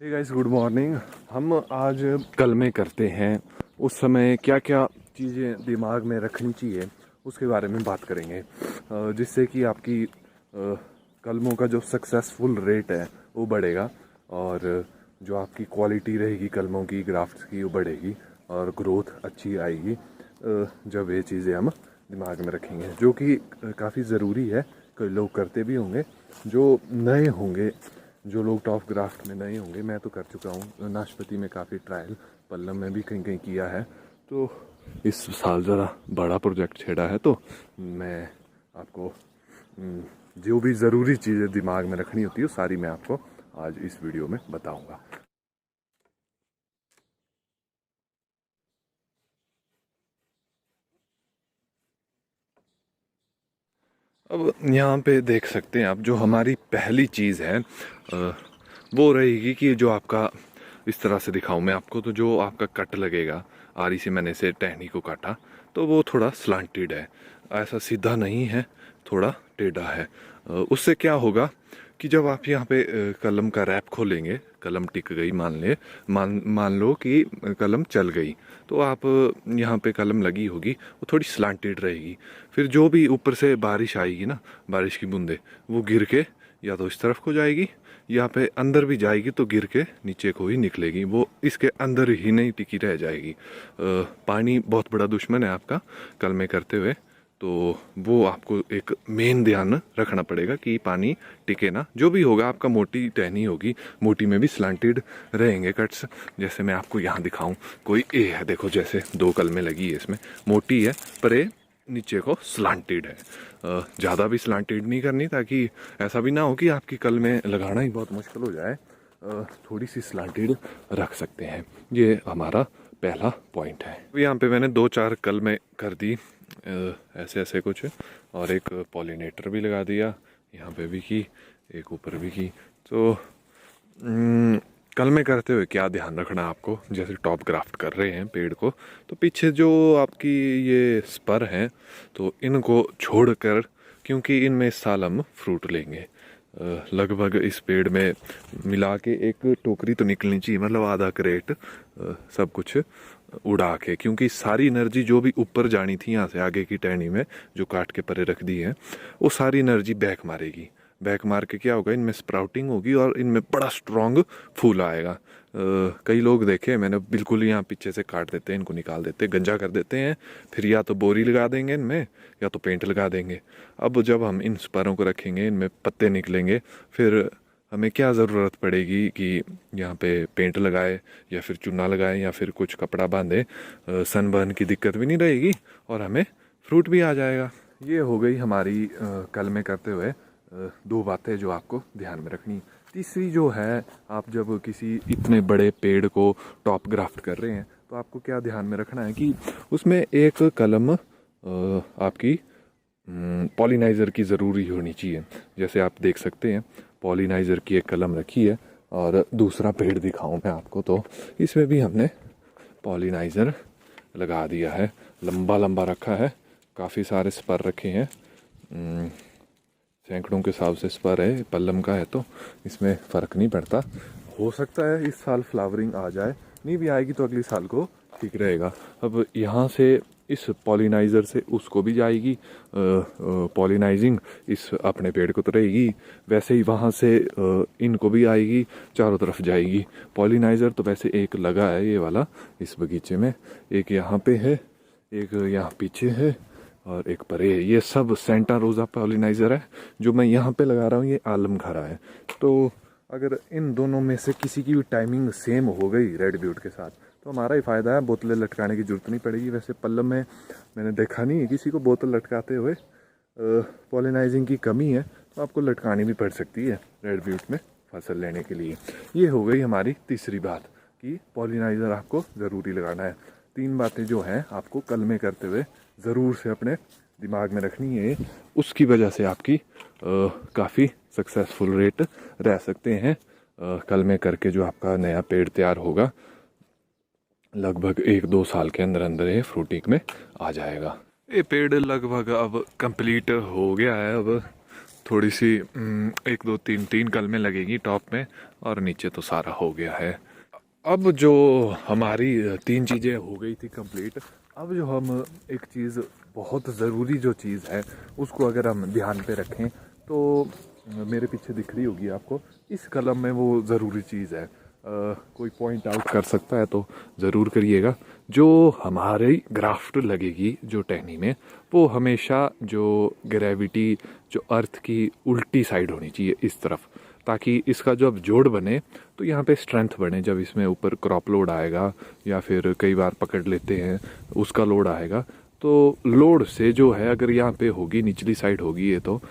Hey guys, good morning. हम आज कलमे करते हैं, उस समय क्या क्या चीज़ें दिमाग में रखनी चाहिए उसके बारे में बात करेंगे, जिससे कि आपकी कलमों का जो सक्सेसफुल रेट है वो बढ़ेगा और जो आपकी क्वालिटी रहेगी कलमों की, ग्राफ्ट्स की, वो बढ़ेगी और ग्रोथ अच्छी आएगी जब ये चीज़ें हम दिमाग में रखेंगे, जो कि काफ़ी ज़रूरी है। कई लोग करते भी होंगे, जो नए होंगे, जो लोग टॉप ग्राफ्ट में नहीं होंगे। मैं तो कर चुका हूँ नाशपाती में काफ़ी ट्रायल, पल्लम में भी कहीं कहीं किया है। तो इस साल ज़रा बड़ा प्रोजेक्ट छेड़ा है, तो मैं आपको जो भी ज़रूरी चीज़ें दिमाग में रखनी होती है वो सारी मैं आपको आज इस वीडियो में बताऊंगा। अब यहाँ पे देख सकते हैं आप, जो हमारी पहली चीज़ है वो रहेगी कि जो आपका, इस तरह से दिखाऊं मैं आपको, तो जो आपका कट लगेगा, आरी से मैंने से टहनी को काटा तो वो थोड़ा स्लांटेड है, ऐसा सीधा नहीं है, थोड़ा टेढ़ा है। उससे क्या होगा कि जब आप यहाँ पे कलम का रैप खोलेंगे, कलम टिक गई, मान लो कि कलम चल गई, तो आप यहाँ पे कलम लगी होगी, वो थोड़ी स्लांटेड रहेगी। फिर जो भी ऊपर से बारिश आएगी ना, बारिश की बूंदे, वो गिर के या तो इस तरफ को जाएगी, यहाँ पे अंदर भी जाएगी तो गिर के नीचे को ही निकलेगी, वो इसके अंदर ही नहीं टिकी रह जाएगी। पानी बहुत बड़ा दुश्मन है आपका कलमे करते हुए, तो वो आपको एक मेन ध्यान रखना पड़ेगा कि पानी टिके ना। जो भी होगा आपका, मोटी टहनी होगी, मोटी में भी स्लांटेड रहेंगे कट्स। जैसे मैं आपको यहाँ दिखाऊं, कोई ए है, देखो जैसे 2 कलमें लगी है, इसमें मोटी है पर ए नीचे को स्लांटेड है। ज़्यादा भी स्लांटेड नहीं करनी, ताकि ऐसा भी ना हो कि आपकी कलमें लगाना ही बहुत मुश्किल हो जाए। थोड़ी सी स्लांटेड रख सकते हैं, ये हमारा पहला पॉइंट है। यहाँ पे मैंने 2-4 कलमें कर दी ऐसे ऐसे कुछ, और एक पॉलिनेटर भी लगा दिया, यहाँ पे भी की, एक ऊपर भी की। तो कलमे करते हुए क्या ध्यान रखना है आपको, जैसे टॉप ग्राफ्ट कर रहे हैं पेड़ को, तो पीछे जो आपकी ये स्पर हैं, तो इनको छोड़कर, क्योंकि इनमें इस साल हम फ्रूट लेंगे, लगभग इस पेड़ में मिला के एक टोकरी तो निकलनी चाहिए, मतलब आधा क्रेट सब कुछ उड़ा के, क्योंकि सारी एनर्जी जो भी ऊपर जानी थी यहाँ से आगे की टहनी में, जो काट के परे रख दी है, वो सारी एनर्जी बैक मारेगी। बैक मार के क्या होगा, इनमें स्प्राउटिंग होगी और इनमें बड़ा स्ट्रॉन्ग फूल आएगा। कई लोग देखे मैंने, बिल्कुल यहाँ पीछे से काट देते हैं, इनको निकाल देते हैं, गंजा कर देते हैं, फिर या तो बोरी लगा देंगे इनमें या तो पेंट लगा देंगे। अब जब हम इन स्परों को रखेंगे, इनमें पत्ते निकलेंगे, फिर हमें क्या ज़रूरत पड़ेगी कि यहाँ पे पेंट लगाए या फिर चूना लगाए या फिर कुछ कपड़ा बांधे, सनबर्न की दिक्कत भी नहीं रहेगी और हमें फ्रूट भी आ जाएगा। ये हो गई हमारी कलमे करते हुए 2 बातें जो आपको ध्यान में रखनी। तीसरी जो है, आप जब किसी इतने बड़े पेड़ को टॉप ग्राफ्ट कर रहे हैं, तो आपको क्या ध्यान में रखना है कि उसमें एक कलम आपकी पॉलिनाइज़र की ज़रूरी होनी चाहिए। जैसे आप देख सकते हैं, पॉलिनाइज़र की एक कलम रखी है, और दूसरा पेड़ दिखाऊं मैं आपको, तो इसमें भी हमने पॉलिनाइज़र लगा दिया है, लंबा लंबा रखा है, काफ़ी सारे स्पर रखे हैं, सैकड़ों के हिसाब से स्पर है, पल्लम का है तो इसमें फ़र्क नहीं पड़ता। हो सकता है इस साल फ्लावरिंग आ जाए, नहीं भी आएगी तो अगले साल को ठीक रहेगा। अब यहाँ से इस पॉलिनाइज़र से उसको भी जाएगी पॉलिनाइजिंग, इस अपने पेड़ को तो रहेगी, वैसे ही वहाँ से इनको भी आएगी, चारों तरफ जाएगी पॉलिनाइज़र। तो वैसे एक लगा है ये वाला इस बगीचे में, एक यहाँ पे है, एक यहाँ पीछे है, और एक परे। ये सब सेंटा रोज़ा पॉलिनाइज़र है। जो मैं यहाँ पे लगा रहा हूँ ये आलम खरा है। तो अगर इन दोनों में से किसी की भी टाइमिंग सेम हो गई रेड ब्यूट के साथ, तो हमारा ही फ़ायदा है, बोतलें लटकाने की ज़रूरत नहीं पड़ेगी। वैसे पल्लम में मैंने देखा नहीं है किसी को बोतल लटकाते हुए, पॉलिनाइजिंग की कमी है तो आपको लटकानी भी पड़ सकती है रेड ब्यूट में फसल लेने के लिए। ये हो गई हमारी तीसरी बात कि पॉलिनाइज़र आपको ज़रूरी लगाना है। 3 बातें जो हैं आपको कलमे करते हुए ज़रूर से अपने दिमाग में रखनी है, उसकी वजह से आपकी काफ़ी सक्सेसफुल रेट रह सकते हैं। कलमे करके जो आपका नया पेड़ तैयार होगा, लगभग 1-2 साल के अंदर अंदर ये फ्रूटिंग में आ जाएगा। ये पेड़ लगभग अब कंप्लीट हो गया है। अब थोड़ी सी एक दो तीन तीन कलमें लगेगी टॉप में, और नीचे तो सारा हो गया है। अब जो हमारी तीन चीज़ें हो गई थी कंप्लीट, अब जो हम एक चीज़ बहुत ज़रूरी जो चीज़ है उसको अगर हम ध्यान पे रखें तो मेरे पीछे दिख रही होगी आपको, इस कलम में वो ज़रूरी चीज़ है। कोई पॉइंट आउट कर सकता है तो ज़रूर करिएगा। जो हमारी ग्राफ्ट लगेगी जो टहनी में, वो हमेशा जो ग्रेविटी जो अर्थ की उल्टी साइड होनी चाहिए इस तरफ, ताकि इसका जब जोड़ बने तो यहाँ पे स्ट्रेंथ बने। जब इसमें ऊपर क्रॉप लोड आएगा या फिर कई बार पकड़ लेते हैं उसका लोड आएगा, तो लोड से जो है अगर यहाँ पे होगी निचली साइड होगी ये तो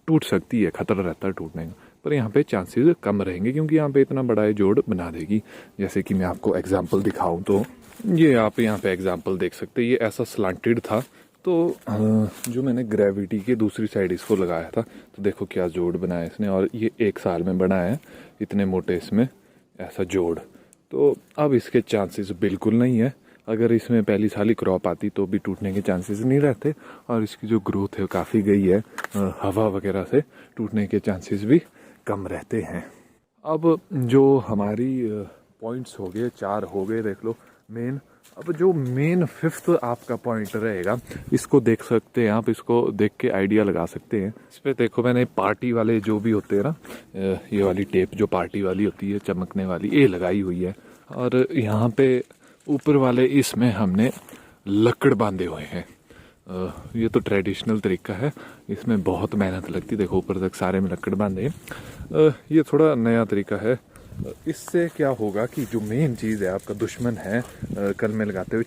टूट सकती है, खतरा रहता है टूटने का। पर यहाँ पे चांसेस कम रहेंगे क्योंकि यहाँ पे इतना बड़ा ये जोड़ बना देगी। जैसे कि मैं आपको एग्जांपल दिखाऊं तो ये आप यहाँ पे एग्जांपल देख सकते हैं, ये ऐसा स्लांटेड था, तो जो मैंने ग्रेविटी के दूसरी साइड इसको लगाया था तो देखो क्या जोड़ बनाया इसने, और ये 1 साल में बनाया है इतने मोटे इसमें ऐसा जोड़। तो अब इसके चांसेस बिल्कुल नहीं है, अगर इसमें पहली साल ही क्रॉप आती तो भी टूटने के चांसेस नहीं रहते, और इसकी जो ग्रोथ है काफ़ी गई है, हवा वगैरह से टूटने के चांसेस भी कम रहते हैं। अब जो हमारी पॉइंट्स हो गए 4 हो गए देख लो मेन। अब जो मेन 5th आपका पॉइंट रहेगा, इसको देख सकते हैं आप, इसको देख के आइडिया लगा सकते हैं। इस पर देखो मैंने पार्टी वाले जो भी होते हैं ना, ये वाली टेप जो पार्टी वाली होती है चमकने वाली, ये लगाई हुई है। और यहाँ पे ऊपर वाले इसमें हमने लकड़ बांधे हुए हैं। ये तो ट्रेडिशनल तरीका है, इसमें बहुत मेहनत लगती है। देखो ऊपर तक सारे में लकड़ बांधे। ये थोड़ा नया तरीका है। इससे क्या होगा कि जो मेन चीज़ है आपका दुश्मन है कल में लगाते हुए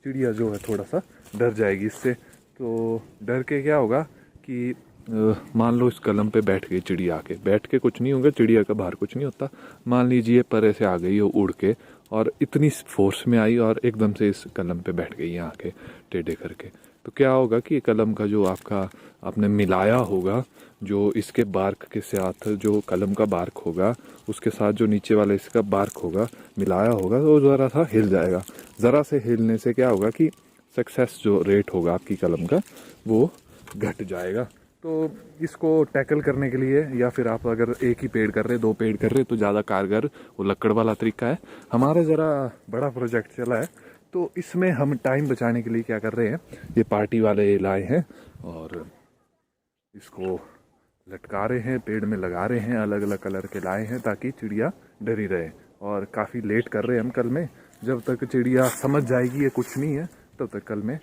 चिड़िया जो है थोड़ा सा डर जाएगी इससे। तो डर के क्या होगा कि मान लो इस कलम पे बैठ गई चिड़िया, आके बैठ के कुछ नहीं होगा, चिड़िया का बाहर कुछ नहीं होता। मान लीजिए परे से आ गई हो उड़ के और इतनी फोर्स में आई और एकदम से इस कलम पे बैठ गई यहाँ के टेढ़े करके, तो क्या होगा कि कलम का जो आपने मिलाया होगा, जो इसके बार्क के साथ जो कलम का बार्क होगा उसके साथ जो नीचे वाला इसका बार्क होगा मिलाया होगा, तो ज़रा सा हिल जाएगा। ज़रा से हिलने से क्या होगा कि सक्सेस जो रेट होगा आपकी कलम का वो घट जाएगा। तो इसको टैकल करने के लिए, या फिर आप अगर एक ही पेड़ कर रहे 2 पेड़ कर रहे तो ज़्यादा कारगर वो लकड़ वाला तरीका है। हमारा ज़रा बड़ा प्रोजेक्ट चला है तो इसमें हम टाइम बचाने के लिए क्या कर रहे हैं, ये पार्टी वाले लाए हैं और इसको लटका रहे हैं, पेड़ में लगा रहे हैं, अलग अलग कलर के लाए हैं ताकि चिड़िया डरी रहे। और काफ़ी लेट कर रहे हैं हम कल में, जब तक चिड़िया समझ जाएगी ये कुछ नहीं है तब तक कल में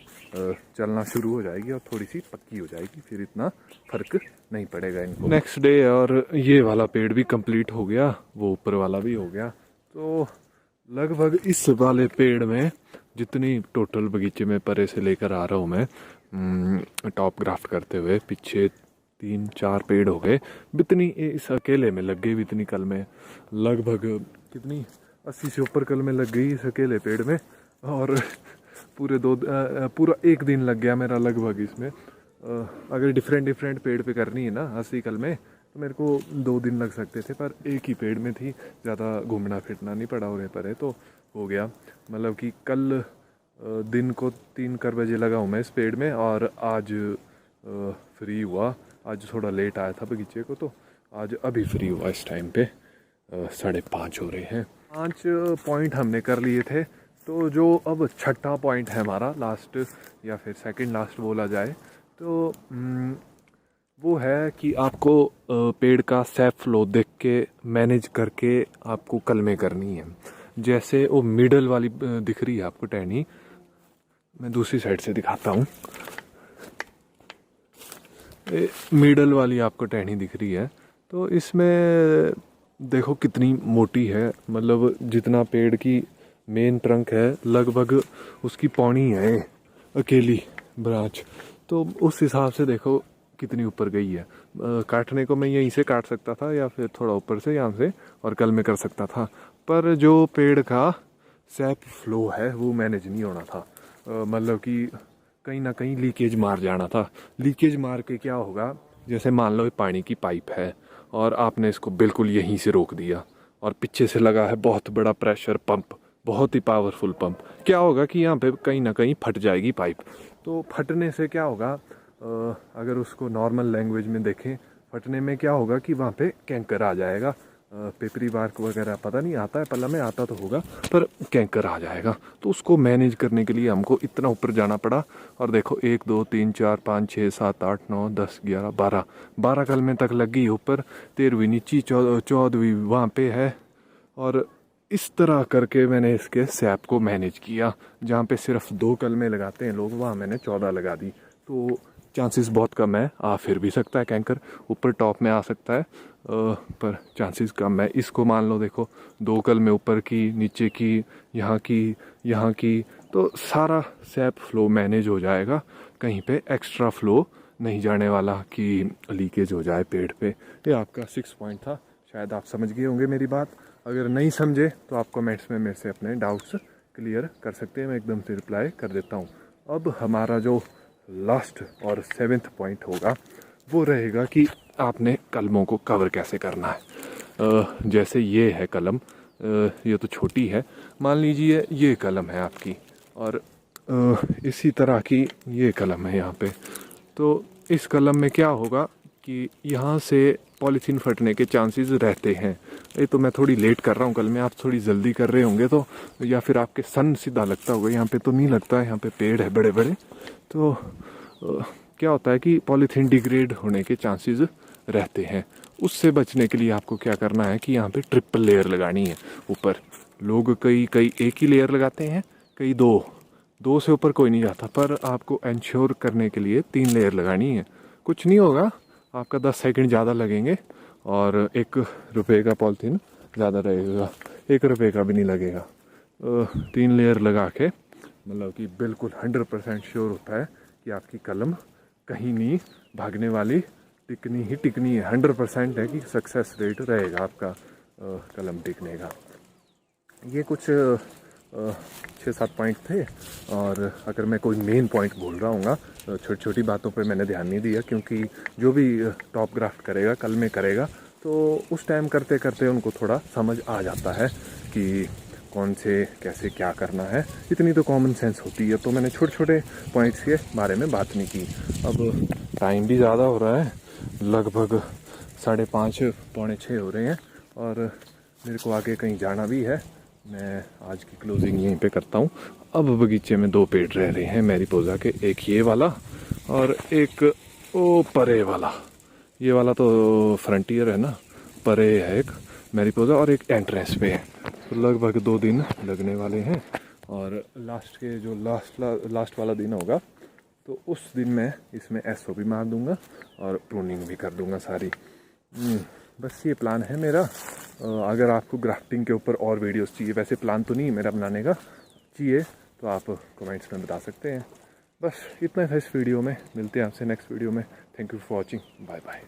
चलना शुरू हो जाएगी और थोड़ी सी पक्की हो जाएगी, फिर इतना फर्क नहीं पड़ेगा इनको। नेक्स्ट डे और ये वाला पेड़ भी कंप्लीट हो गया, वो ऊपर वाला भी हो गया। तो लगभग इस वाले पेड़ में जितनी टोटल बगीचे में परे से लेकर आ रहा हूँ मैं टॉप ग्राफ्ट करते हुए, पीछे 3-4 पेड़ हो गए, बितनी इस अकेले में लग गई, इतनी कल में लगभग कितनी 80 से ऊपर कल में लग गई इस अकेले पेड़ में। और पूरा 1 दिन लग गया मेरा लगभग इसमें। अगर डिफरेंट पेड़ पे करनी है ना 80 कल में तो मेरे को 2 दिन लग सकते थे, पर एक ही पेड़ में थी, ज़्यादा घूमना फिरना नहीं पड़ा उन्हें पर है तो हो गया। मतलब कि कल दिन को 3 बजे लगा हूँ मैं इस पेड़ में, और आज फ्री हुआ। आज थोड़ा लेट आया था बगीचे को तो आज अभी फ्री हुआ। इस टाइम पे 5:30 हो रहे हैं। 5 पॉइंट हमने कर लिए थे, तो जो अब छठा पॉइंट है हमारा, लास्ट या फिर सेकंड लास्ट बोला जाए तो वो है कि आपको पेड़ का सेफ फ्लो देख के मैनेज करके आपको कलमें करनी है। जैसे वो मिडल वाली दिख रही है आपको टहनी, मैं दूसरी साइड से दिखाता हूँ। मिडल वाली आपको टहनी दिख रही है, तो इसमें देखो कितनी मोटी है, मतलब जितना पेड़ की मेन ट्रंक है लगभग उसकी पौनी है अकेली ब्रांच। तो उस हिसाब से देखो कितनी ऊपर गई है। काटने को मैं यहीं से काट सकता था या फिर थोड़ा ऊपर से यहाँ से और कल में कर सकता था, पर जो पेड़ का सैप फ्लो है वो मैनेज नहीं होना था। मतलब कि कहीं ना कहीं लीकेज मार जाना था। लीकेज मार के क्या होगा, जैसे मान लो पानी की पाइप है और आपने इसको बिल्कुल यहीं से रोक दिया और पीछे से लगा है बहुत बड़ा प्रेशर पंप, बहुत ही पावरफुल पंप, क्या होगा कि यहाँ पे कहीं ना कहीं फट जाएगी पाइप। तो फटने से क्या होगा, अगर उसको नॉर्मल लैंग्वेज में देखें, फटने में क्या होगा कि वहाँ पे कैंकर आ जाएगा। पेपरी बार्क वगैरह पता नहीं आता है, पल्ला में आता तो होगा, पर कैंकर आ जाएगा। तो उसको मैनेज करने के लिए हमको इतना ऊपर जाना पड़ा। और देखो 1 2 3 4 5 6 7 8 9 10 11 12 कलमें तक लगी ऊपर, 13वीं नीची, 14वीं वहाँ पे है। और इस तरह करके मैंने इसके सैप को मैनेज किया। जहाँ पे सिर्फ 2 कलमें लगाते हैं लोग, वहाँ मैंने 14 लगा दी। तो चांसेस बहुत कम है, आ फिर भी सकता है कैंकर, ऊपर टॉप में आ सकता है, पर चांसेस कम है। इसको मान लो, देखो 2 कलमें ऊपर की, नीचे की, यहाँ की, यहाँ की, तो सारा सैप फ्लो मैनेज हो जाएगा। कहीं पे एक्स्ट्रा फ्लो नहीं जाने वाला कि लीकेज हो जाए पेड़ पे। ये आपका 6 पॉइंट था, शायद आप समझ गए होंगे मेरी बात। अगर नहीं समझे तो आप कमेंट्स में मेरे से अपने डाउट्स क्लियर कर सकते हैं, मैं एकदम से रिप्लाई कर देता हूँ। अब हमारा जो लास्ट और 7th पॉइंट होगा वो रहेगा कि आपने कलमों को कवर कैसे करना है। जैसे ये है कलम, ये तो छोटी है, मान लीजिए ये कलम है आपकी, और इसी तरह की ये कलम है यहाँ पे। तो इस कलम में क्या होगा कि यहाँ से पॉलीथीन फटने के चांसेस रहते हैं। ये तो मैं थोड़ी लेट कर रहा हूँ, कल में आप थोड़ी जल्दी कर रहे होंगे तो, या फिर आपके सन सीधा लगता होगा। यहाँ पे तो नहीं लगता है, यहाँ पे पेड़ है बड़े बड़े। तो क्या होता है कि पॉलीथीन डिग्रेड होने के चांसेस रहते हैं। उससे बचने के लिए आपको क्या करना है कि यहाँ पे ट्रिपल लेयर लगानी है ऊपर। लोग कई एक ही लेयर लगाते हैं, कई 2 से ऊपर कोई नहीं जाता, पर आपको इंश्योर करने के लिए 3 लेयर लगानी है। कुछ नहीं होगा, आपका 10 सेकंड ज़्यादा लगेंगे और 1 रुपये का पॉलीथीन ज़्यादा रहेगा, 1 रुपये का भी नहीं लगेगा। 3 लेयर लगा के मतलब कि बिल्कुल 100% श्योर होता है कि आपकी कलम कहीं नहीं भागने वाली, टिकनी ही टिकनी है। 100% है कि सक्सेस रेट रहेगा आपका कलम टिकने का। ये कुछ 6-7 पॉइंट थे। और अगर मैं कोई मेन पॉइंट बोल रहा हूँ, छोटी छोटी बातों पे मैंने ध्यान नहीं दिया, क्योंकि जो भी टॉप ग्राफ्ट करेगा, कल में करेगा, तो उस टाइम करते करते उनको थोड़ा समझ आ जाता है कि कौन से कैसे क्या करना है। इतनी तो कॉमन सेंस होती है। तो मैंने छोटे छोटे पॉइंट्स के बारे में बात नहीं की। अब टाइम भी ज़्यादा हो रहा है, लगभग 5:30 पौने 6 हो रहे हैं, और मेरे को आगे कहीं जाना भी है। मैं आज की क्लोजिंग यहीं पे करता हूँ। अब बगीचे में 2 पेड़ रह रहे हैं मैरीपोजा के, एक ये वाला और एक ओ परे वाला। ये वाला तो फ्रंटियर है ना, परे है एक मैरीपोजा, और एक एंट्रेंस पे है। तो लगभग 2 दिन लगने वाले हैं, और लास्ट के जो लास्ट वाला दिन होगा तो उस दिन मैं इसमें एसओ भी मार दूंगा और प्रूनिंग भी कर दूंगा सारी। बस ये प्लान है मेरा। अगर आपको ग्राफ्टिंग के ऊपर और वीडियोस चाहिए, वैसे प्लान तो नहीं मेरा बनाने का, चाहिए तो आप कमेंट्स में बता सकते हैं। बस इतना है इस वीडियो में, मिलते हैं आपसे नेक्स्ट वीडियो में। Thank you for watching, bye bye.